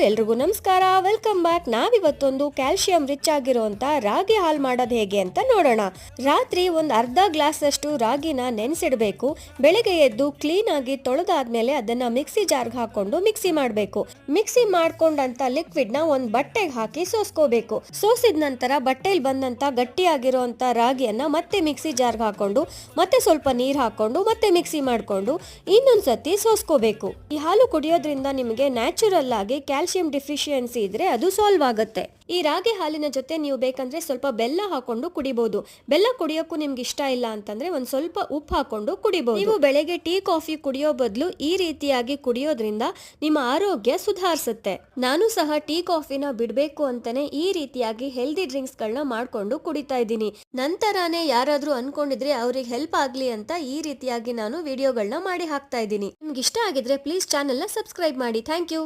ಎಲ್ರಿಗೂ ನಮಸ್ಕಾರ, welcome back. ನಾವಿವತ್ತೊಂದು calcium rich ಆಗಿರುವಂತ ರಾಗಿ ಹಾಲು ಮಾಡೋದು ಹೇಗೆ ಅಂತ ನೋಡೋಣ. ರಾತ್ರಿ ಒಂದು ಅರ್ಧ ಗ್ಲಾಸ್ ಅಷ್ಟು ರಾಗಿನ ನೆನೆಸಿಡಬೇಕು. ಬೆಳಗ್ಗೆ ಎದ್ದು ಕ್ಲೀನ್ ಆಗಿ ತೊಳೆದಾದ್ಮೇಲೆ ಅದನ್ನ ಮಿಕ್ಸಿ ಜಾರ್ಗೆ ಹಾಕೊಂಡು ಮಿಕ್ಸಿ ಮಾಡಬೇಕು. ಮಿಕ್ಸಿ ಮಾಡ್ಕೊಂಡಂತ ಲಿಕ್ವಿಡ್ ನ ಒಂದು ಬಟ್ಟೆಗೆ ಹಾಕಿ ಸೋಸ್ಕೋಬೇಕು. ಸೋಸಿದ ನಂತರ ಬಟ್ಟೆಯಲ್ಲಿ ಬಂದಂತ ಗಟ್ಟಿಯಾಗಿರುವಂತ ರಾಗಿಯನ್ನ ಮತ್ತೆ ಮಿಕ್ಸಿ ಜಾರ್ಗೆ ಹಾಕೊಂಡು ಮತ್ತೆ ಸ್ವಲ್ಪ ನೀರು ಹಾಕೊಂಡು ಮತ್ತೆ ಮಿಕ್ಸಿ ಮಾಡ್ಕೊಂಡು ಇನ್ನೊಂದ್ಸತಿ ಸೋಸ್ಕೋಬೇಕು. ಈ ಹಾಲು ಕುಡಿಯೋದ್ರಿಂದ ನಿಮಗೆ ನ್ಯಾಚುರಲ್ ಆಗಿ ಕ್ಯಾಲ್ಸಿಯಂ ಡಿಫಿಷಿಯನ್ಸಿ ಇದ್ರೆ ಅದು ಸಾಲ್ವ್ ಆಗುತ್ತೆ. ಈ ರಾಗಿ ಹಾಲಿನ ಜೊತೆ ನೀವು ಬೇಕಂದ್ರೆ ಸ್ವಲ್ಪ ಬೆಲ್ಲ ಹಾಕೊಂಡು ಕುಡಿಬಹುದು. ಬೆಲ್ಲ ಕುಡಿಯೋಕ್ಕೂ ನಿಮ್ಗೆ ಇಷ್ಟ ಇಲ್ಲ ಅಂತಂದ್ರೆ ಒಂದ್ ಸ್ವಲ್ಪ ಉಪ್ಪು ಹಾಕೊಂಡು ಕುಡಿಬಹುದು. ನೀವು ಬೆಳಗ್ಗೆ ಟೀ ಕಾಫಿ ಕುಡಿಯೋ ಬದಲು ಈ ರೀತಿಯಾಗಿ ಕುಡಿಯೋದ್ರಿಂದ ನಿಮ್ಮ ಆರೋಗ್ಯ ಸುಧಾರಿಸುತ್ತೆ. ನಾನು ಸಹ ಟೀ ಕಾಫಿನ ಬಿಡ್ಬೇಕು ಅಂತಾನೆ ಈ ರೀತಿಯಾಗಿ ಹೆಲ್ದಿ ಡ್ರಿಂಕ್ಸ್ ಗಳನ್ನ ಮಾಡ್ಕೊಂಡು ಕುಡಿತಾ ಇದ್ದೀನಿ. ನಂತರನೇ ಯಾರಾದ್ರೂ ಅನ್ಕೊಂಡಿದ್ರೆ ಅವ್ರಿಗೆ ಹೆಲ್ಪ್ ಆಗ್ಲಿ ಅಂತ ಈ ರೀತಿಯಾಗಿ ನಾನು ವಿಡಿಯೋಗಳನ್ನ ಮಾಡಿ ಹಾಕ್ತಾ ಇದ್ದೀನಿ. ನಿಮ್ಗೆ ಇಷ್ಟ ಆಗಿದ್ರೆ ಪ್ಲೀಸ್ ಚಾನೆಲ್ ನ ಸಬ್ಸ್ಕ್ರೈಬ್ ಮಾಡಿ. Thank you.